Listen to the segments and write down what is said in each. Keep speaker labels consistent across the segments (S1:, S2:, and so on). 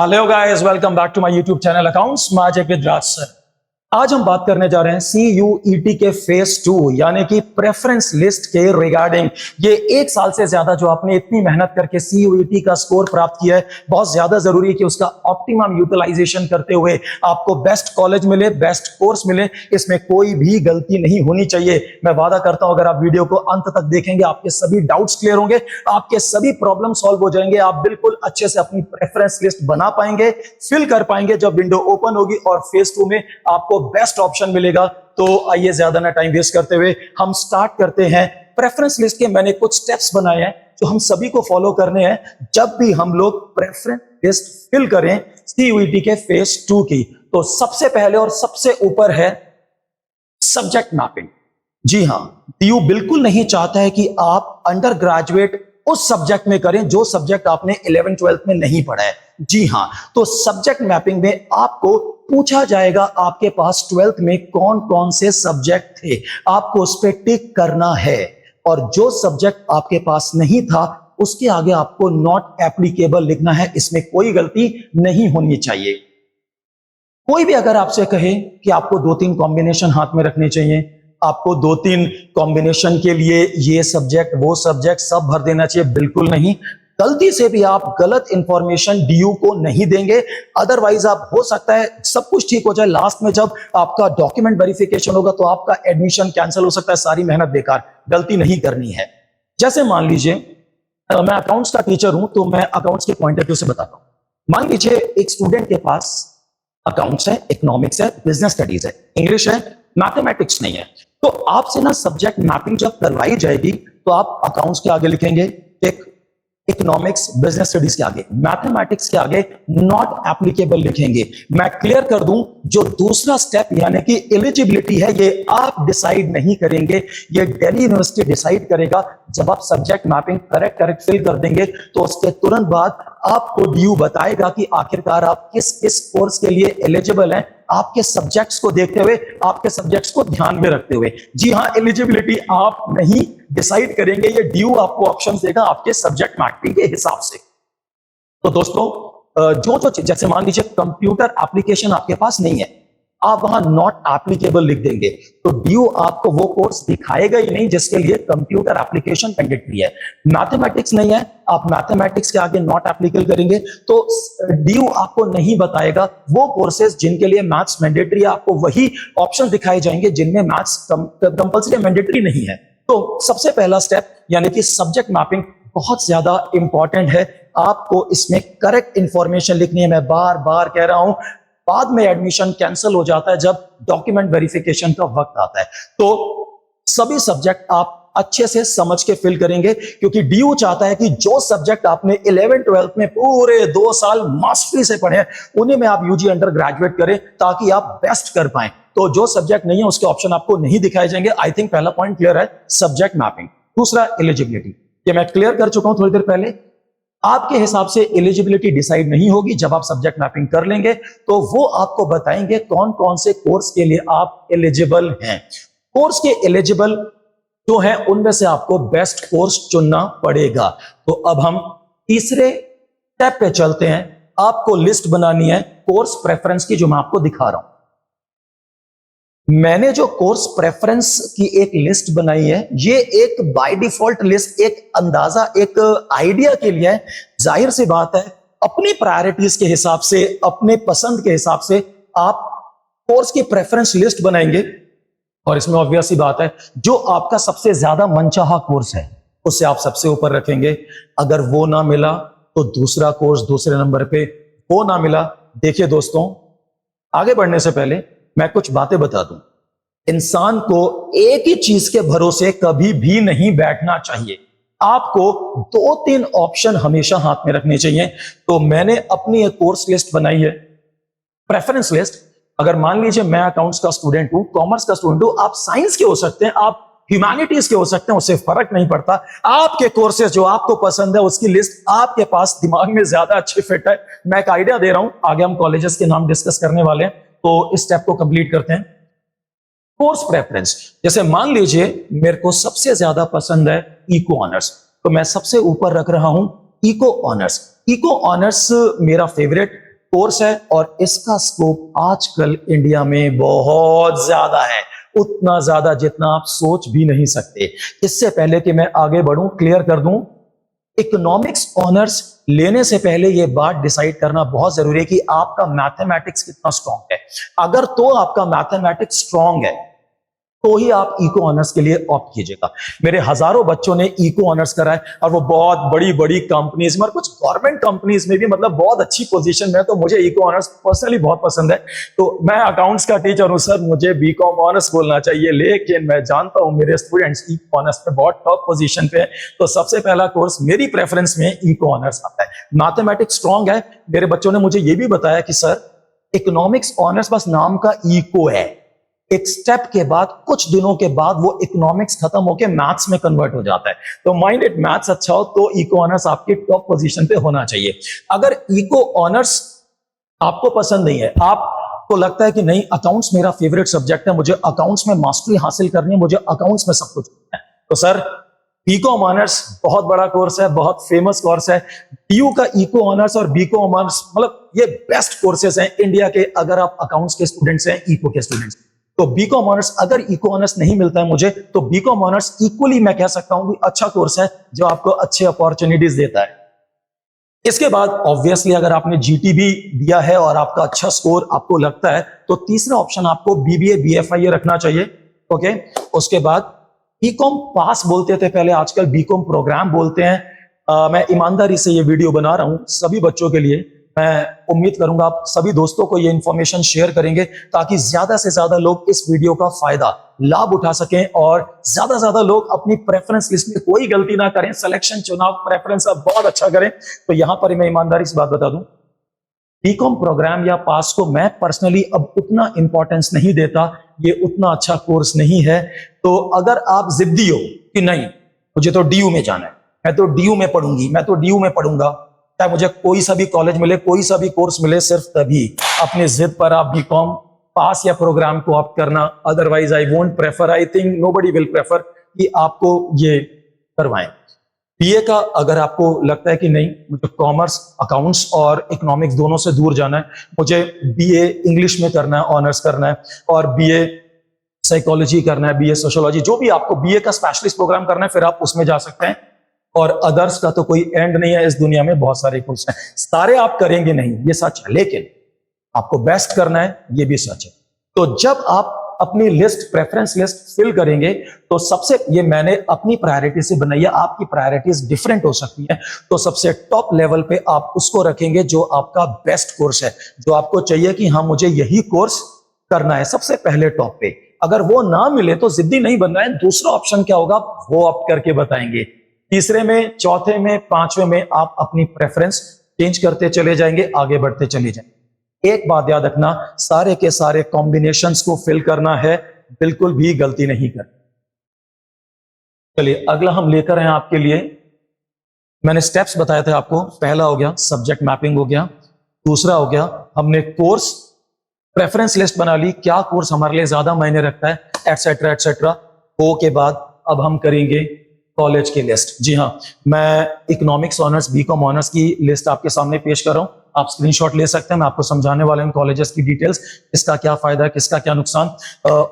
S1: Hello guys, welcome back to my YouTube channel accounts magic with Raj sir. आज हम बात करने जा रहे हैं CUET के फेज 2 यानी कि प्रेफरेंस लिस्ट के रिगार्डिंग। ये एक साल से ज्यादा जो आपने इतनी मेहनत करके CUET का स्कोर प्राप्त किया है, बहुत ज्यादा जरूरी है कि उसका ऑप्टिमम यूटिलाइजेशन करते हुए आपको बेस्ट कॉलेज मिले, बेस्ट कोर्स मिले। इसमें कोई भी गलती नहीं होनी चाहिए। मैं वादा करता हूं अगर आप वीडियो को अंत तक देखेंगे, आपके सभी डाउट्स क्लियर होंगे, आपके सभी प्रॉब्लम सॉल्व हो जाएंगे, आप बिल्कुल अच्छे से अपनी प्रेफरेंस लिस्ट बना पाएंगे, फिल कर पाएंगे जब विंडो ओपन होगी और फेज 2 में आपको बेस्ट ऑप्शन मिलेगा। तो आइए ज्यादा ना टाइम वेस्ट करते हुए हम स्टार्ट करते हैं। प्रेफरेंस लिस्ट के मैंने कुछ स्टेप्स बनाए हैं जो हम सभी को फॉलो करने हैं जब भी हम लोग प्रेफरेंस लिस्ट फिल करें CUET के फेज 2 की। तो सबसे पहले और सबसे ऊपर है सब्जेक्ट मैपिंग। जी हां, DU बिल्कुल नहीं चाहता है कि आप अंडर ग्रेजुएट उस सब्जेक्ट में करें जो सब्जेक्ट आपने 11th-12th में नहीं पढ़ा है। जी हां, तो सब्जेक्ट मैपिंग में आपको पूछा जाएगा आपके पास 12th में कौन कौन से सब्जेक्ट थे, आपको उस पर टिक करना है। और जो सब्जेक्ट आपके पास नहीं था उसके आगे आपको नॉट एप्लीकेबल लिखना है। इसमें कोई गलती नहीं होनी चाहिए। कोई भी अगर आपसे कहे कि आपको 2-3 कॉम्बिनेशन हाथ में रखने चाहिए, आपको 2-3 कॉम्बिनेशन के लिए ये सब्जेक्ट वो सब्जेक्ट सब भर देना चाहिए, बिल्कुल नहीं। गलती से भी आप गलत इंफॉर्मेशन DU को नहीं देंगे, अदरवाइज आप हो सकता है सब कुछ ठीक हो जाए, लास्ट में जब आपका डॉक्यूमेंट वेरिफिकेशन होगा तो आपका एडमिशन कैंसिल हो सकता है, सारी मेहनत बेकार। गलती नहीं करनी है। जैसे मान लीजिए मैं अकाउंट्स का टीचर हूं तो मैं अकाउंट्स के पॉइंट ऑफ व्यू से बताता हूं। मान लीजिए एक स्टूडेंट के पास अकाउंट्स है, इकोनॉमिक्स है, बिजनेस स्टडीज है, इंग्लिश है, मैथमेटिक्स नहीं है। तो आपसे ना सब्जेक्ट मैपिंग जब करवाई जाएगी तो आप अकाउंट्स के आगे लिखेंगे टिक, इकोनॉमिक्स बिजनेस स्टडीज के आगे, मैथमेटिक्स के आगे नॉट एप्लीकेबल लिखेंगे। मैं क्लियर कर दूं, जो दूसरा स्टेप यानी कि एलिजिबिलिटी है, ये आप डिसाइड नहीं करेंगे, ये दिल्ली यूनिवर्सिटी डिसाइड करेगा। जब आप सब्जेक्ट मैपिंग करेक्ट फिल कर देंगे तो उसके तुरंत बाद आपको DU बताएगा कि आखिरकार आप किस कोर्स के लिए एलिजिबल हैं, आपके सब्जेक्ट्स को देखते हुए, आपके सब्जेक्ट्स को ध्यान में रखते हुए। जी हां, एलिजिबिलिटी आप नहीं डिसाइड करेंगे, ये DU आपको ऑप्शन देगा आपके सब्जेक्ट मैपिंग के हिसाब से। तो दोस्तों जो जैसे मान लीजिए कंप्यूटर एप्लीकेशन आपके पास नहीं है, आप वहां नॉट एप्लीकेबल लिख देंगे तो DU आपको वो कोर्स दिखाएगा ही नहीं जिसके लिए कंप्यूटर एप्लीकेशन मैंडेटरी है। मैथमेटिक्स नहीं है, आप मैथमेटिक्स के आगे नॉट एप्लीकेबल करेंगे तो DU आपको नहीं बताएगा वो कोर्सेज जिनके लिए मैथ्स मैंडेटरी है, आपको वही ऑप्शन दिखाए जाएंगे जिनमें मैथ्स कंपल्सरी मैंडेटरी नहीं है। तो सबसे पहला स्टेप यानी कि सब्जेक्ट मैपिंग बहुत ज्यादा इंपॉर्टेंट है। आपको इसमें करेक्ट इंफॉर्मेशन लिखनी है। मैं बार बार कह रहा हूं, बाद में एडमिशन कैंसिल हो जाता है जब डॉक्यूमेंट वेरिफिकेशन का वक्त आता है। तो सभी सब्जेक्ट आप अच्छे से समझ के फिल करेंगे, क्योंकि DU चाहता है कि जो सब्जेक्ट आपने 11th-12th में पूरे 2 साल मास्टरी से पढ़े उन्हीं में आप UG अंडर ग्रेजुएट करें ताकि आप बेस्ट कर पाएं। तो जो सब्जेक्ट नहीं है उसके ऑप्शन आपको नहीं दिखाए जाएंगे। आई थिंक पहला पॉइंट क्लियर है, सब्जेक्ट मैपिंग। दूसरा एलिजिबिलिटी, ये मैं क्लियर कर चुका हूं थोड़ी देर पहले। आपके हिसाब से एलिजिबिलिटी डिसाइड नहीं होगी, जब आप सब्जेक्ट मैपिंग कर लेंगे तो वो आपको बताएंगे कौन कौन से कोर्स के लिए आप एलिजिबल हैं। कोर्स के एलिजिबल जो है उनमें से आपको बेस्ट कोर्स चुनना पड़ेगा। तो अब हम तीसरे स्टेप पे चलते हैं। आपको लिस्ट बनानी है कोर्स प्रेफरेंस की, जो मैं आपको दिखा रहा हूं। मैंने जो कोर्स प्रेफरेंस की एक लिस्ट बनाई है, ये एक बाय डिफॉल्ट लिस्ट, एक अंदाजा, एक आइडिया के लिए है। जाहिर सी बात है, अपनी प्रायोरिटीज के हिसाब से, अपने पसंद के हिसाब से आप कोर्स की प्रेफरेंस लिस्ट बनाएंगे और इसमें ऑब्वियस सी बात है, जो आपका सबसे ज्यादा मनचाहा कोर्स है उसे आप सबसे ऊपर रखेंगे। अगर वो ना मिला तो दूसरा कोर्स दूसरे नंबर पे, वो ना मिला। देखिए दोस्तों, आगे बढ़ने से पहले मैं कुछ बातें बता दूं। इंसान को एक ही चीज के भरोसे कभी भी नहीं बैठना चाहिए। आपको 2-3 ऑप्शन हमेशा हाथ में रखने चाहिए। तो मैंने अपनी एक कोर्स लिस्ट बनाई है, प्रेफरेंस लिस्ट। अगर मान लीजिए मैं अकाउंट्स का स्टूडेंट हूं, कॉमर्स का स्टूडेंट हूं, आप साइंस के हो सकते हैं, आप ह्यूमैनिटीज के हो सकते हैं, उससे फर्क नहीं पड़ता। आपके कोर्सेज जो आपको पसंद है उसकी लिस्ट आपके पास दिमाग में ज्यादा अच्छी फिट है। मैं एक आइडिया दे रहा हूं, आगे हम कॉलेजेस के नाम डिस्कस करने वाले हैं, तो इस स्टेप को कंप्लीट करते हैं। कोर्स प्रेफरेंस, जैसे मान लीजिए मेरे को सबसे ज्यादा पसंद है इको ऑनर्स, तो मैं सबसे ऊपर रख रहा हूं इको ऑनर्स। इको ऑनर्स मेरा फेवरेट कोर्स है और इसका स्कोप आजकल इंडिया में बहुत ज्यादा है, उतना ज्यादा जितना आप सोच भी नहीं सकते। इससे पहले कि मैं आगे बढ़ूं, क्लियर कर दूं, इकोनॉमिक्स ऑनर्स लेने से पहले यह बात डिसाइड करना बहुत जरूरी है कि आपका मैथमेटिक्स कितना स्ट्रांग है। अगर तो आपका मैथमेटिक्स स्ट्रांग है तो ही आप इको ऑनर्स के लिए ऑप्ट कीजिएगा। मेरे हजारों बच्चों ने इको ऑनर्स करा है और वो बहुत बड़ी बड़ी कंपनीज में और कुछ गवर्नमेंट कंपनीज में भी मतलब बहुत अच्छी पोजीशन में है। तो मुझे इको ऑनर्स पर्सनली बहुत पसंद है। तो मैं अकाउंट्स का टीचर हूं सर, मुझे बीकॉम ऑनर्स बोलना चाहिए, लेकिन मैं जानता हूं मेरे स्टूडेंट्स इको ऑनर्स में बहुत टॉप पोजीशन पे है। तो सबसे पहला कोर्स मेरी प्रेफरेंस में इको ऑनर्स आता है। मैथमेटिक्स स्ट्रांग है। मेरे बच्चों ने मुझे यह भी बताया कि सर इकोनॉमिक्स ऑनर्स बस नाम का इको है, एक स्टेप के बाद कुछ दिनों के बाद वो इकोनॉमिक्स खत्म होकर मैथ्स में कन्वर्ट हो जाता है। तो माइंड इट, मैथ्स अच्छा हो तो इको ऑनर्स आपकी टॉप पोजीशन पे होना चाहिए। अगर इको ऑनर्स आपको पसंद नहीं है, आपको लगता है कि नहीं अकाउंट्स मेरा फेवरेट सब्जेक्ट है, मुझे अकाउंट्स में मास्टरी हासिल करनी है, मुझे अकाउंट्स में सब कुछ है, तो सर बीकॉम ऑनर्स बहुत बड़ा कोर्स है, बहुत फेमस कोर्स है। डीयू का इको ऑनर्स और बीकॉम ऑनर्स मतलब ये बेस्ट कोर्सेज हैं इंडिया के, अगर आप अकाउंट्स के स्टूडेंट्स हैं, इको के स्टूडेंट्स। तो बीकॉम ऑनर्स, अगर इको ऑनर्स नहीं मिलता है मुझे, तो बीकॉम ऑनर्स इक्वली मैं कह सकता हूं कि अच्छा कोर्स है जो आपको अच्छे अपॉर्चुनिटीज देता है। इसके बाद ऑब्वियसली अगर आपने जीटी भी दिया है और आपका अच्छा स्कोर आपको लगता है, तो तीसरा ऑप्शन आपको बीबीए बीएफआईए रखना चाहिए। ओके, उसके बाद बीकॉम पास बोलते थे पहले, आजकल बीकॉम प्रोग्राम बोलते हैं। मैं ईमानदारी से ये वीडियो बना रहा हूं सभी बच्चों के लिए। मैं उम्मीद करूंगा आप सभी दोस्तों को ये इंफॉर्मेशन शेयर करेंगे ताकि ज्यादा से ज्यादा लोग इस वीडियो का फायदा लाभ उठा सकें और ज्यादा लोग अपनी प्रेफरेंस लिस्ट में कोई गलती ना करें, सिलेक्शन चुनाव प्रेफरेंस आप बहुत अच्छा करें। तो यहां पर मैं ईमानदारी से बात बता दूं, बीकॉम प्रोग्राम या पास को मैं पर्सनली अब उतना इंपॉर्टेंस नहीं देता, ये उतना अच्छा कोर्स नहीं है। तो अगर आप जिद्दी हो कि नहीं मुझे तो डीयू में जाना है, मैं तो डीयू में पढ़ूंगी, मैं तो डीयू में पढ़ूंगा, चाहे मुझे कोई सा भी कॉलेज मिले, कोई सा भी कोर्स मिले, सिर्फ तभी अपनी जिद पर आप बीकॉम पास या प्रोग्राम को ऑप्ट करना। Otherwise I won't prefer, I think nobody will prefer कि आपको ये करवाएं। बीए का अगर आपको लगता है कि नहीं मुझे कॉमर्स, अकाउंट्स और इकोनॉमिक्स दोनों से दूर जाना है, मुझे बीए इंग्लिश में करना है, ऑनर्स करना है, और बीए साइकोलॉजी करना है, बीए सोशियोलॉजी, जो भी आपको बीए का स्पेशलिस्ट प्रोग्राम करना है, फिर आप उसमें जा सकते हैं। और अदर्स का तो कोई एंड नहीं है, इस दुनिया में बहुत सारे कोर्स हैं, सारे आप करेंगे नहीं, ये सच है, लेकिन आपको बेस्ट करना है, ये भी सच है। तो जब आप अपनी लिस्ट, प्रेफरेंस लिस्ट फिल करेंगे, तो सबसे, ये मैंने अपनी प्रायोरिटी से बनाई है, आपकी प्रायोरिटीज डिफरेंट हो सकती है, तो सबसे टॉप लेवल पे आप उसको रखेंगे जो आपका बेस्ट कोर्स है, जो आपको चाहिए कि हाँ मुझे यही कोर्स करना है, सबसे पहले टॉप पे। अगर वो ना मिले तो जिद्दी नहीं बनना है, दूसरा ऑप्शन क्या होगा वो आप करके बताएंगे। तीसरे में, चौथे में, पांचवें में आप अपनी प्रेफरेंस चेंज करते चले जाएंगे, आगे बढ़ते चले जाएंगे। एक बात याद रखना, सारे के सारे कॉम्बिनेशंस को फिल करना है, बिल्कुल भी गलती नहीं करनी। चलिए अगला हम लेकर आए आपके लिए, मैंने स्टेप्स बताए थे आपको। पहला हो गया सब्जेक्ट मैपिंग हो गया, दूसरा हो गया हमने कोर्स प्रेफरेंस लिस्ट बना ली, क्या कोर्स हमारे लिए ज्यादा मायने रखता है, एटसेट्रा एटसेट्रा। वो के बाद अब हम करेंगे कॉलेज की लिस्ट। जी हाँ, मैं इकोनॉमिक्स ऑनर्स, बीकॉम ऑनर्स की लिस्ट आपके सामने पेश कर रहा हूं, आप स्क्रीनशॉट ले सकते हैं, मैं आपको समझाने वाला हूं कॉलेजेस की डिटेल्स, किसका क्या फायदा है, किसका क्या नुकसान।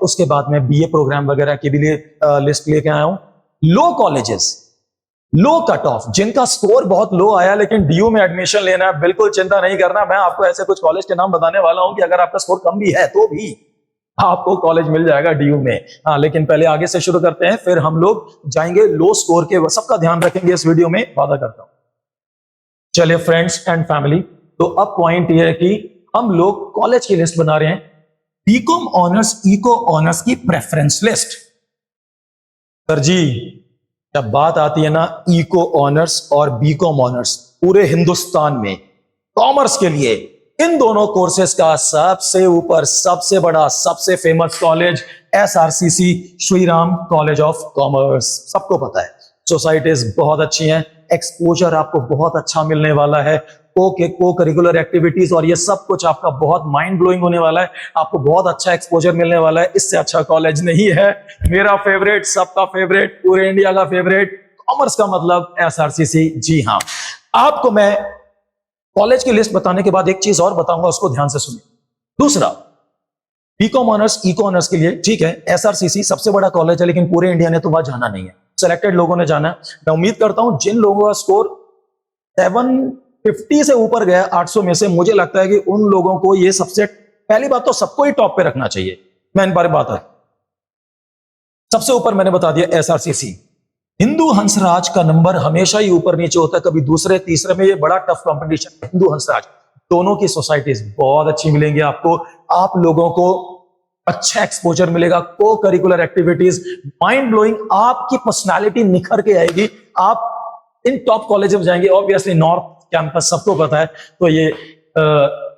S1: उसके बाद मैं बीए प्रोग्राम वगैरह के भी लिए लिस्ट लेके आया हूं। लो कॉलेजेस, लो कट ऑफ, जिनका स्कोर बहुत लो आया लेकिन डीयू में एडमिशन लेना है, बिल्कुल चिंता नहीं करना, मैं आपको ऐसे कुछ कॉलेज के नाम बताने वाला हूं कि अगर आपका स्कोर कम भी है तो भी आपको कॉलेज मिल जाएगा डीयू में। हाँ, लेकिन पहले आगे से शुरू करते हैं, फिर हम लोग जाएंगे लो स्कोर के, सबका ध्यान रखेंगे इस वीडियो में, वादा करता हूं। चलिए फ्रेंड्स एंड फैमिली, तो अब पॉइंट ये है कि हम लोग कॉलेज की लिस्ट बना रहे हैं, बीकॉम ऑनर्स, इको ऑनर्स की प्रेफरेंस लिस्ट। सर जी, जब बात आती है ना इको ऑनर्स और बीकॉम ऑनर्स, पूरे हिंदुस्तान में कॉमर्स के लिए इन दोनों कोर्सेज का सबसे ऊपर, सबसे बड़ा, सबसे famous college SRCC, Shri Ram college of commerce. सबको पता है, सोसाइटीज बहुत अच्छी हैं, एक्सपोजर आपको बहुत अच्छा मिलने वाला है, को करिकुलर एक्टिविटीज और ये सब कुछ आपका बहुत माइंड ब्लोइंग होने वाला है, आपको बहुत अच्छा एक्सपोजर मिलने वाला है। इससे अच्छा कॉलेज नहीं है, मेरा फेवरेट, सबका फेवरेट, पूरे इंडिया का फेवरेट, कॉमर्स का मतलब एसआरसीसी। जी हाँ, आपको मैं कॉलेज की लिस्ट बताने के बाद एक चीज और बताऊंगा, उसको ध्यान से सुनिए। दूसरा, बीकॉम ऑनर्स इको ऑनर्स के लिए ठीक है, एसआरसीसी सबसे बड़ा कॉलेज है, लेकिन पूरे इंडिया ने तो वहां जाना नहीं है, सिलेक्टेड लोगों ने जाना है। मैं उम्मीद करता हूं जिन लोगों का स्कोर 750 से ऊपर गया 800 में से, मुझे लगता है कि उन लोगों को ये सबसे पहली बात तो सबको ही टॉप पे रखना चाहिए। मैं इन बारे बात है, सबसे ऊपर मैंने बता दिया एसआरसीसी। हिंदू हंसराज का नंबर हमेशा ही ऊपर नीचे होता है, कभी दूसरे तीसरे में, ये बड़ा टफ कंपटीशन। हिंदू हंसराज दोनों की सोसाइटीज बहुत अच्छी मिलेंगी आपको, आप लोगों को अच्छा एक्सपोजर मिलेगा, को करिकुलर एक्टिविटीज माइंड ब्लोइंग, आपकी पर्सनालिटी निखर के आएगी, आप इन टॉप कॉलेज में जाएंगे। ऑब्वियसली नॉर्थ कैंपस सबको पता है, तो ये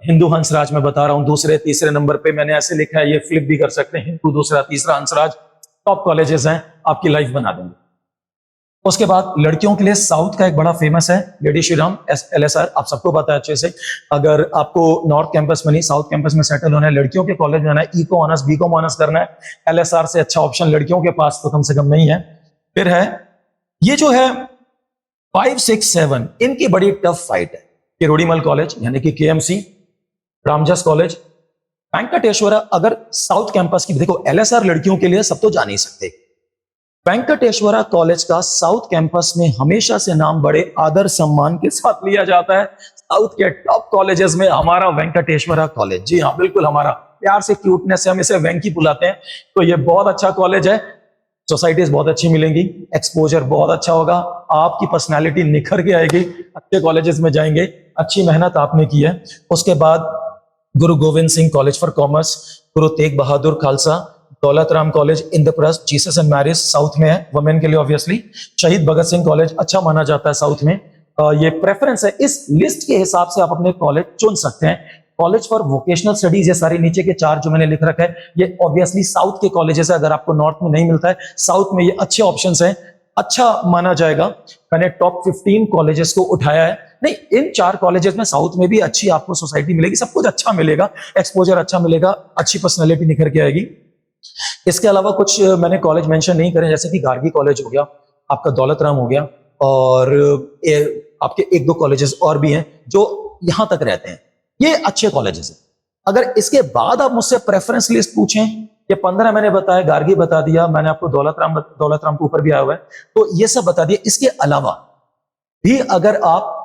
S1: हिंदू हंसराज में बता रहा हूं, दूसरे तीसरे नंबर पे मैंने ऐसे लिखा है, ये फ्लिप भी कर सकते हैं, हिंदू दूसरा तीसरा हंसराज टॉप कॉलेजेस हैं, आपकी लाइफ बना देंगे। उसके बाद लड़कियों के लिए साउथ का एक बड़ा फेमस है लेडी श्रीराम एलएसआर, आप सबको पता है अच्छे से। अगर आपको नॉर्थ कैंपस में नहीं साउथ कैंपस में सेटल होना है, लड़कियों के कॉलेज जाना है, इको ऑनर्स बीकॉम ऑनर्स करना है, एलएसआर से अच्छा ऑप्शन लड़कियों के पास तो कम से कम नहीं है। फिर है ये जो है 5, 6, 7, इनकी बड़ी टफ फाइट है। किरोड़ीमल कॉलेज यानी कि केएमसी, रामजस कॉलेज, वेंकटेश्वरा। अगर साउथ कैंपस की देखो, एलएसआर लड़कियों के लिए सब तो जा नहीं सकते, वेंकटेश्वरा कॉलेज का साउथ कैंपस में हमेशा से नाम बड़े आदर सम्मान के साथ लिया जाता है। साउथ के टॉप कॉलेजेस में हमारा वेंकटेश्वरा कॉलेज, जी हाँ बिल्कुल, हमारा प्यार से क्यूटनेस से हम इसे वेंकी बुलाते हैं। तो ये बहुत अच्छा कॉलेज है, सोसाइटीज बहुत अच्छी मिलेंगी, एक्सपोजर बहुत अच्छा होगा, आपकी पर्सनालिटी निखर के आएगी, अच्छे कॉलेजेस में जाएंगे, अच्छी मेहनत आपने की है। उसके बाद गुरु Govind Singh college for commerce, Guru Tegh Bahadur Khalsa, Daulat Ram college, Indraprastha, Jesus and marriage south में है, वुमेन के लिए ऑब्वियसली। शहीद भगत सिंह कॉलेज अच्छा माना जाता है साउथ में। ये प्रेफरेंस है, इस लिस्ट के हिसाब से आप अपने कॉलेज चुन सकते हैं। कॉलेज फॉर वोकेशनल स्टडीज, ये सारे नीचे के 4 जो मैंने लिख रखा है, ये ऑब्वियसली साउथ के कॉलेजेस है। अगर आपको नॉर्थ में नहीं मिलता है, साउथ में ये अच्छे ऑप्शंस हैं, अच्छा माना जाएगा। मैंने टॉप 15 कॉलेजेस को उठाया है। नहीं, इन 4 कॉलेजेस में साउथ में भी अच्छी आपको सोसाइटी मिलेगी, सब कुछ अच्छा मिलेगा, एक्सपोजर अच्छा मिलेगा, अच्छी पर्सनैलिटी निखर के आएगी। इसके अलावा कुछ मैंने कॉलेज मेंशन नहीं करे, जैसे कि गार्गी कॉलेज हो गया, आपका दौलत राम हो गया, और आपके 1-2 कॉलेजेस और भी हैं जो यहां तक रहते हैं, ये अच्छे कॉलेजेस हैं। अगर इसके बाद आप मुझसे प्रेफरेंस लिस्ट पूछें, ये 15 मैंने बताया, गार्गी बता दिया, मैंने आपको दौलत राम के ऊपर भी आया हुआ है, तो ये सब बता दिया। इसके अलावा भी अगर आप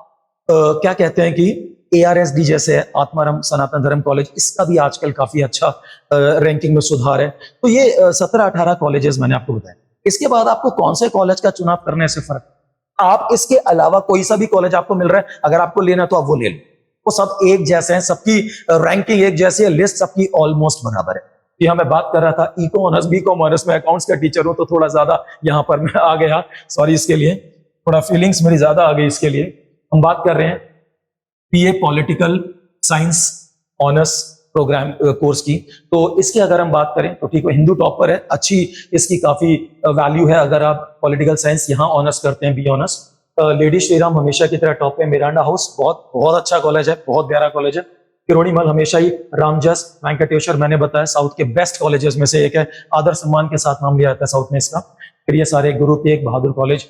S1: क्या कहते हैं कि ARSD जैसे है, आत्माराम सनातन धर्म कॉलेज, इसका भी आजकल काफी अच्छा रैंकिंग में सुधार है। तो ये 17-18 कॉलेजेस मैंने आपको बताया। इसके बाद आपको कौन से कॉलेज का चुनाव करने से फर्क, आप इसके अलावा कोई सा भी कॉलेज आपको मिल रहा है, अगर आपको लेना है तो आप वो ले लो, वो सब एक जैसे हैं, सबकी रैंकिंग एक जैसी है, लिस्ट सबकी ऑलमोस्ट बराबर है। यहाँ मैं बात कर रहा था इको ऑनर्स बीकॉम ऑनर्स में, अकाउंट्स का टीचर हूं तो थोड़ा ज्यादा यहाँ पर मैं आ गया, सॉरी इसके लिए, थोड़ा फीलिंग्स मेरी ज्यादा आ गई इसके लिए। हम बात कर रहे हैं BA political science honours programme course की, तो इसकी अगर हम बात करें तो ठीक है, हिंदू टॉप पर है, अच्छी इसकी काफी वैल्यू है अगर आप पॉलिटिकल साइंस यहाँ ऑनर्स करते हैं, बी ऑनर्स। लेडी श्रीराम हमेशा की तरह टॉप पे, मिरांडा हाउस बहुत बहुत अच्छा कॉलेज है, बहुत प्यारा कॉलेज है। किरोड़ीमल हमेशा ही, रामजस, वेंकटेश्वर मैंने बताया साउथ के बेस्ट कॉलेजेस में से एक है, आदर सम्मान के साथ नाम लिया जाता है साउथ में इसका। फिर ये सारे Guru Tegh Bahadur college,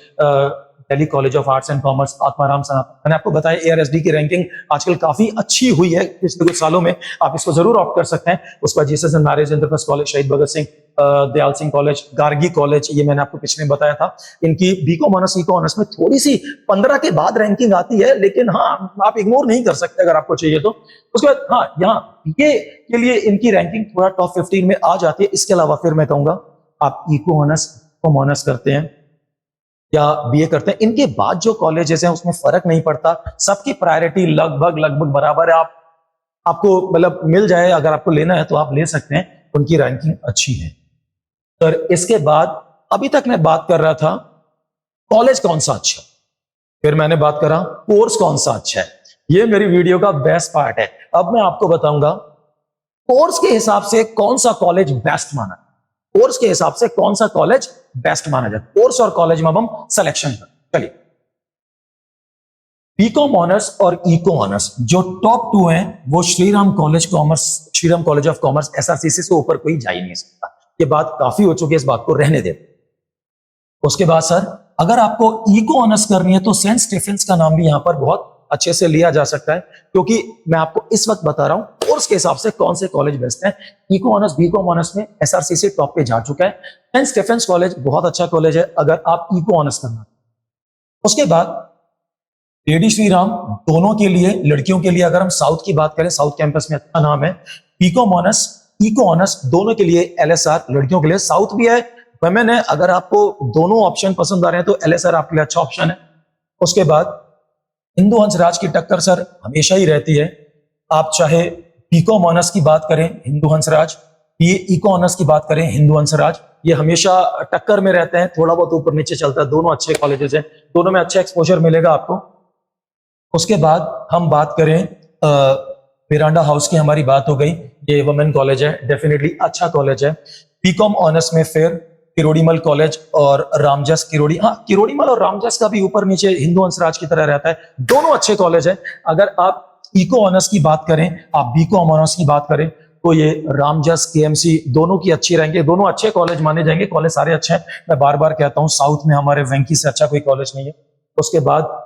S1: Delhi college of arts and commerce, Atmaram Sanatan, मैंने आपको बताया ARSD की रैंकिंग आजकल काफी अच्छी हुई है पिछले कुछ सालों में, आप इसको जरूर ऑप्ट कर सकते हैं। उसके बाद Jesus and marriage, Indraprastha college, शहीद भगत सिंह, दयाल सिंह कॉलेज, गार्गी कॉलेज, ये मैंने आपको पिछले बताया था। इनकी बीकॉम ऑनर्स इको ऑनर्स में थोड़ी सी 15 के बाद रैंकिंग आती है, लेकिन हाँ आप इग्नोर नहीं कर सकते अगर आपको चाहिए तो। उसके बाद हाँ, यहाँ ये के लिए इनकी रैंकिंग थोड़ा टॉप 15 में आ जाती है। इसके अलावा फिर मैं कहूंगा आप इको ऑनर्स, कॉम ऑनर्स करते हैं या बीए करते हैं, इनके बाद जो कॉलेजेस हैं उसमें फर्क नहीं पड़ता, सबकी प्रायोरिटी लगभग बराबर है। आपको मतलब मिल जाए, अगर आपको लेना है तो आप ले सकते हैं, उनकी रैंकिंग अच्छी है। तो इसके बाद अभी तक मैं बात कर रहा था कॉलेज कौन सा अच्छा, फिर मैंने बात करा कोर्स कौन सा अच्छा है। ये मेरी वीडियो का बेस्ट पार्ट है। अब मैं आपको बताऊंगा कोर्स के हिसाब से कौन सा कॉलेज बेस्ट माना, कोर्स के हिसाब से कौन सा कॉलेज बेस्ट माना जाए, कोर्स और कॉलेज में हम सिलेक्शन कर। चलिए, बीकॉम ऑनर्स और इको ऑनर्स जो टॉप 2 हैं, वो Shriram college commerce, Shriram college of commerce, SRCC से ऊपर कोई जा ही नहीं सकता। ये बात काफी हो चुकी है, इस बात को रहने दे। उसके बाद सर, अगर आपको इको ऑनर्स करनी है तो सेंट स्टीफेंस का नाम भी यहां पर बहुत अच्छे से लिया जा सकता है, क्योंकि मैं आपको इस वक्त बता रहा हूं कोर्स के हिसाब से कौन से कॉलेज बेस्ट हैं। इको ऑनर्स, बीकॉम ऑनर्स में एसआरसीसी टॉप पे जा चुका है। सेंट स्टेफेंस कॉलेज बहुत अच्छा कॉलेज है अगर आप इको ऑनर्स करना। उसके बाद लेडी श्री राम, दोनों के लिए, लड़कियों के लिए अगर हम साउथ की बात करें, साउथ कैंपस में अच्छा नाम है। बीकॉम ऑनर्स, इको ऑनर्स दोनों के लिए एलएसआर, लड़कियों के लिए साउथ भी है, वुमेन है। अगर आपको दोनों ऑप्शन पसंद आ रहे हैं तो एलएसआर आपके लिए अच्छा ऑप्शन है। उसके बाद हिंदू हंसराज की टक्कर सर हमेशा ही रहती है। आप चाहे बीकॉम ऑनर्स की बात करें, हिंदू हंसराज, ये इको ऑनर्स की बात करें, हिंदू हंसराज, ये हमेशा टक्कर में रहते हैं, थोड़ा बहुत ऊपर नीचे चलता है। दोनों अच्छे कॉलेजेस हैं, दोनों में अच्छा एक्सपोजर मिलेगा आपको। उसके बाद हम बात करें मिरांडा हाउस की, हमारी बात हो गई, ये वुमेन कॉलेज है, डेफिनेटली अच्छा कॉलेज है। बीकॉम ऑनर्स में फिर किरोड़ीमल कॉलेज और रामजस किरोड़ी, हाँ किरोड़ीमल और रामजस का भी ऊपर नीचे हिंदू हंसराज की तरह रहता है, दोनों अच्छे कॉलेज है। अगर आप इको ऑनर्स की बात करें, आप बीकॉम ऑनर्स की बात करें, तो ये रामजस, केएमसी दोनों की अच्छी रहेंगे, दोनों अच्छे कॉलेज माने जाएंगे। कॉलेज सारे अच्छे हैं, मैं बार बार कहता हूं, साउथ में हमारे वेंकी से अच्छा कोई कॉलेज नहीं है। उसके बाद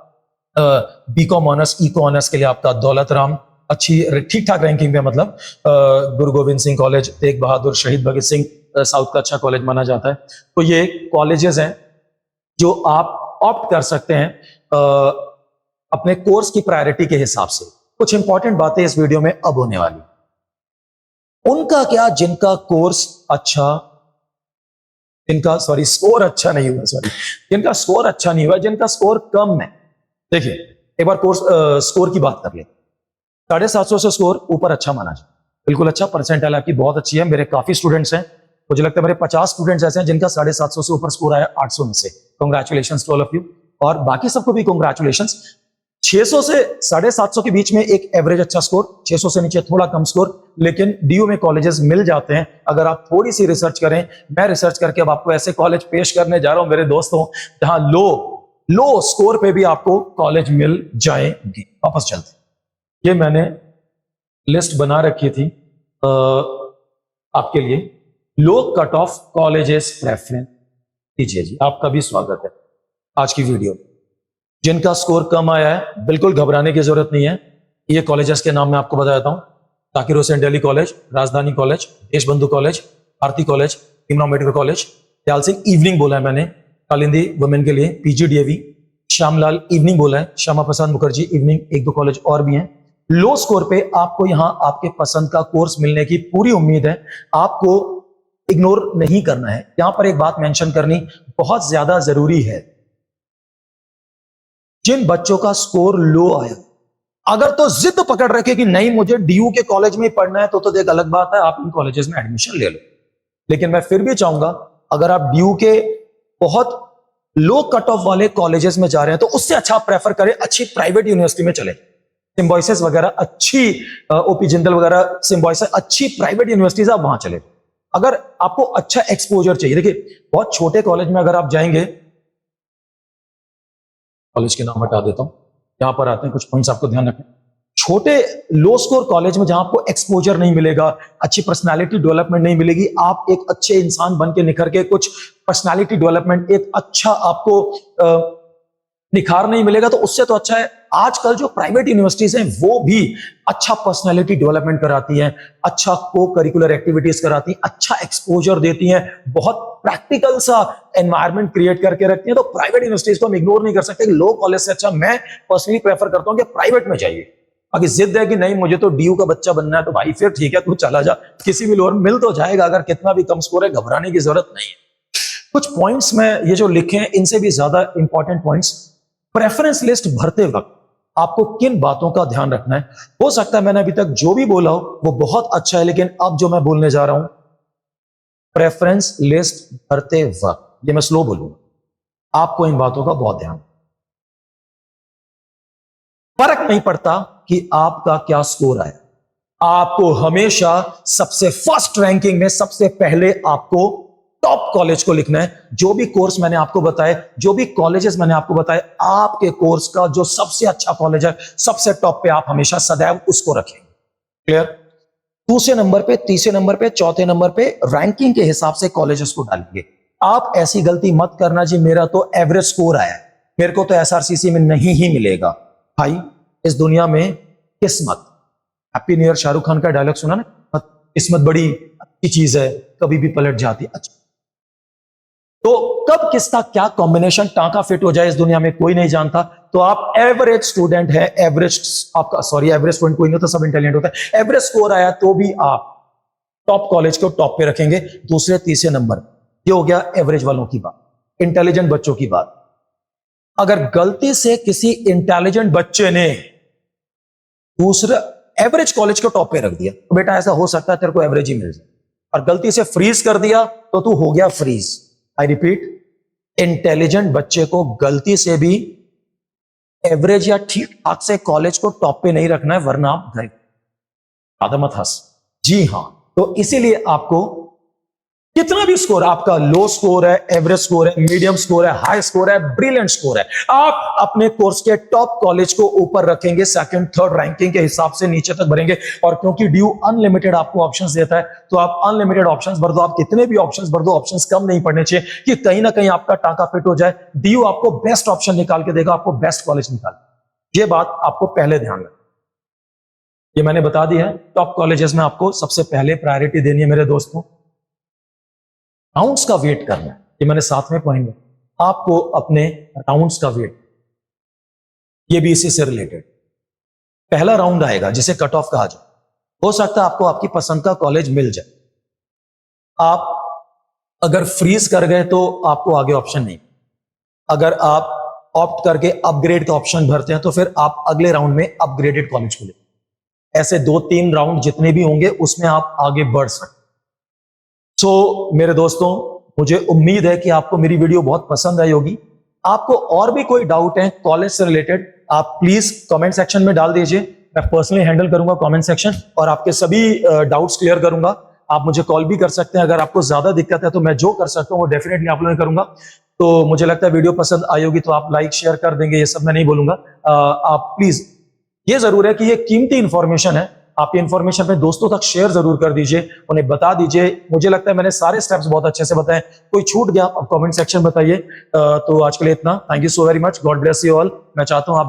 S1: बीकॉम ऑनर्स, इको ऑनर्स के लिए आपका दौलत राम अच्छी ठीक ठाक रैंकिंग में, मतलब गुरु गोविंद सिंह कॉलेज, तेग बहादुर, शहीद भगत सिंह, साउथ का अच्छा कॉलेज माना जाता है। तो ये कॉलेजेस हैं जो आप ऑप्ट कर सकते हैं अपने कोर्स की प्रायोरिटी के हिसाब से। कुछ इंपॉर्टेंट बातें इस वीडियो में अब होने वाली। उनका क्या, जिनका कोर्स अच्छा, जिनका स्कोर अच्छा नहीं हुआ, जिनका स्कोर अच्छा नहीं हुआ, जिनका स्कोर कम है। देखिए एक बार कोर्स स्कोर की बात कर ले। 750 से स्कोर ऊपर अच्छा माना जाए, बिल्कुल अच्छा, परसेंटाइल आपकी बहुत अच्छी है। मेरे काफी स्टूडेंट्स हैं, मुझे लगता है मेरे 50 स्टूडेंट्स ऐसे हैं जिनका 750 से ऊपर स्कोर आया 800 में से। Congratulations to all of you, और बाकी सबको भी कांग्रेचुलेशंस। 600 से 750 के बीच में एक एवरेज अच्छा स्कोर, 600 से नीचे थोड़ा कम स्कोर, लेकिन डीयू में कॉलेजेस मिल जाते हैं अगर आप थोड़ी सी रिसर्च करें। मैं रिसर्च करके अब आपको ऐसे कॉलेज पेश करने जा रहा हूं मेरे दोस्तों, जहां लो स्कोर पे भी आपको कॉलेज मिल जाएंगे। वापस चलते, ये मैंने लिस्ट बना रखी थी आपके लिए। लो कट ऑफ कॉलेजेस प्रेफरेंस दीजिए जी, आपका भी स्वागत है आज की वीडियो। जिनका स्कोर कम आया है बिल्कुल घबराने की जरूरत नहीं है। ये कॉलेजेस के नाम मैं आपको बता देता हूं। Zakir Hussain Delhi college, Rajdhani college, Deshbandhu college, Bharati college, Bhimrao Ambedkar college, Dayal Singh evening बोला है मैंने, कालिंदी वुमेन के लिए, पीजीडीएवी, श्यामलाल इवनिंग बोला है, श्यामा प्रसाद मुखर्जी इवनिंग, एक दो कॉलेज और भी हैं। लो स्कोर पे आपको यहां आपके पसंद का कोर्स मिलने की पूरी उम्मीद है, आपको इग्नोर नहीं करना है। यहां पर एक बात मेंशन करनी बहुत ज्यादा जरूरी है, जिन बच्चों का स्कोर लो आया, अगर तो जिद पकड़ रखे कि नहीं मुझे डीयू के कॉलेज में ही पढ़ना है, तो एक अलग बात है, आप इन कॉलेजेस में एडमिशन ले लो। लेकिन मैं फिर भी चाहूंगा अगर आप डीयू के बहुत लो कट ऑफ वाले कॉलेजेस में जा रहे हैं तो उससे अच्छा आप प्रेफर करें अच्छी प्राइवेट यूनिवर्सिटी में चले। सिम्बॉयसिस वगैरह अच्छी, ओपी जिंदल वगैरह, सिम्बॉयसिस अच्छी प्राइवेट यूनिवर्सिटीज, आप वहां चले। अगर आपको अच्छा एक्सपोजर चाहिए, देखिए बहुत छोटे कॉलेज में अगर आप जाएंगे, कॉलेज के नाम हटा देता हूं, यहां पर आते हैं कुछ पॉइंट्स आपको ध्यान रखना। छोटे लो स्कोर कॉलेज में जहां आपको एक्सपोजर नहीं मिलेगा, अच्छी पर्सनालिटी डेवलपमेंट नहीं मिलेगी, आप एक अच्छे इंसान बन के निखर के कुछ पर्सनालिटी डेवलपमेंट, एक अच्छा आपको निखार नहीं मिलेगा, तो उससे तो अच्छा है आजकल जो प्राइवेट यूनिवर्सिटीज हैं वो भी अच्छा पर्सनालिटी डेवलपमेंट कराती हैं, अच्छा को करिकुलर एक्टिविटीज कराती हैं, अच्छा एक्सपोजर देती हैं, बहुत प्रैक्टिकल सा एनवायरनमेंट क्रिएट करके रखती हैं। तो प्राइवेट यूनिवर्सिटीज को हम इग्नोर नहीं कर सकते। लो कॉलेज से अच्छा मैं पर्सनली प्रेफर करता हूं कि प्राइवेट में जाइए। बाकी जिद है कि नहीं मुझे तो डीयू का बच्चा बनना है, तो भाई फिर ठीक है, तू चला जा, किसी भी लोअर मिल तो जाएगा, अगर कितना भी कम स्कोर है, घबराने की जरूरत नहीं है। कुछ पॉइंट्स में ये जो लिखे हैं इनसे भी ज्यादा इंपॉर्टेंट पॉइंट्स, प्रेफरेंस लिस्ट भरते वक्त आपको किन बातों का ध्यान रखना है। हो सकता है मैंने अभी तक जो भी बोला हो वो बहुत अच्छा है, लेकिन अब जो मैं बोलने जा रहा हूं, प्रेफरेंस लिस्ट भरते वक्त, ये मैं स्लो बोलूंगा, आपको इन बातों का बहुत ध्यान। फर्क नहीं पड़ता कि आपका क्या स्कोर आया, आपको हमेशा सबसे फर्स्ट रैंकिंग में सबसे पहले आपको टॉप कॉलेज को लिखना है। जो भी कोर्स मैंने आपको बताए, जो भी कॉलेजेस मैंने आपको बताए, आपके कोर्स का जो सबसे अच्छा कॉलेज है, सबसे टॉप पे आप हमेशा सदैव उसको रखेंगे। क्लियर? दूसरे नंबर पे, तीसरे नंबर पे, चौथे नंबर पे रैंकिंग के हिसाब से कॉलेजेस को डालेंगे। आप ऐसी गलती मत करना जी मेरा तो एवरेज स्कोर आया है, मेरे को तो एसआरसीसी में नहीं ही मिलेगा। भाई इस दुनिया में किस्मत। Happy new year Shahrukh Khan का डायलॉग सुना ना, किस्मत बड़ी अच्छी चीज है, कभी भी पलट जाती है। अच्छा, तो कब किसका क्या कॉम्बिनेशन टांका फिट हो जाए इस दुनिया में कोई नहीं जानता। तो आप एवरेज स्टूडेंट है, एवरेज आपका, सॉरी एवरेज स्टूडेंट कोई नहीं होता, सब इंटेलिजेंट होता है। एवरेज स्कोर आया तो भी आप टॉप कॉलेज को टॉप पे रखेंगे, दूसरे तीसरे नंबर। ये हो गया एवरेज वालों की बात, इंटेलिजेंट बच्चों की बात। अगर गलती से किसी इंटेलिजेंट बच्चे ने दूसरा एवरेज कॉलेज को टॉप पे रख दिया, तो बेटा ऐसा हो सकता है तेरे को एवरेज ही मिल जाए, और गलती से फ्रीज कर दिया तो तू हो गया फ्रीज। आई रिपीट, इंटेलिजेंट बच्चे को गलती से भी एवरेज या ठीक ठाक से कॉलेज को टॉप पे नहीं रखना है, वरना आप गए। ज्यादा मत हंस। जी हां, तो इसीलिए आपको कितना भी स्कोर, आपका लो स्कोर है, एवरेज स्कोर है, मीडियम स्कोर है, हाई स्कोर है, ब्रिलियंट स्कोर है, आप अपने कोर्स के टॉप कॉलेज को ऊपर रखेंगे, सेकंड थर्ड रैंकिंग के हिसाब से नीचे तक भरेंगे। और क्योंकि ड्यू अनलिमिटेड आपको ऑप्शंस देता है, तो आप अनलिमिटेड ऑप्शंस भर दो। आप कितने भी ऑप्शंस भर दो, ऑप्शंस कम नहीं पड़ने चाहिए कि कहीं ना कहीं आपका टांका फिट हो जाए। ड्यू आपको बेस्ट ऑप्शन निकाल के देगा, आपको बेस्ट कॉलेज निकाल। ये बात आपको पहले ध्यान रखना, ये मैंने बता दी है। टॉप कॉलेजेस में आपको सबसे पहले प्रायोरिटी देनी है मेरे दोस्तों। राउंड्स का वेट करना है, ये मैंने साथ में पॉइंट दिया आपको, अपने राउंड्स का वेट, ये भी इसी से रिलेटेड। पहला राउंड आएगा जिसे कट ऑफ कहा जाए, हो सकता है आपको आपकी पसंद का कॉलेज मिल जाए। आप अगर फ्रीज कर गए तो आपको आगे ऑप्शन नहीं। अगर आप ऑप्ट करके अपग्रेड का ऑप्शन भरते हैं तो फिर आप अगले राउंड में अपग्रेडेड कॉलेज को ले। ऐसे 2-3 राउंड जितने भी होंगे उसमें आप आगे बढ़ सकते। मेरे दोस्तों, मुझे उम्मीद है कि आपको मेरी वीडियो बहुत पसंद आई होगी। आपको और भी कोई डाउट है कॉलेज से रिलेटेड, आप प्लीज कमेंट सेक्शन में डाल दीजिए। मैं पर्सनली हैंडल करूंगा कमेंट सेक्शन और आपके सभी डाउट्स क्लियर करूंगा। आप मुझे कॉल भी कर सकते हैं। अगर आपको ज्यादा दिक्कत है तो मैं जो कर सकता हूं वो डेफिनेटली आप लोगों को करूंगा। तो मुझे लगता है वीडियो पसंद आई होगी तो आप लाइक शेयर कर देंगे, ये सब मैं नहीं बोलूंगा। आप प्लीज, ये जरूर है कि ये कीमती इंफॉर्मेशन है, आप ये इंफॉर्मेशन अपने दोस्तों तक शेयर जरूर कर दीजिए, उन्हें बता दीजिए। मुझे लगता है मैंने सारे स्टेप्स बहुत अच्छे से बताए, कोई छूट गया आप कमेंट सेक्शन बताइए। तो आज के लिए इतना। Thank you so very much, God bless you all. मैं चाहता हूं आप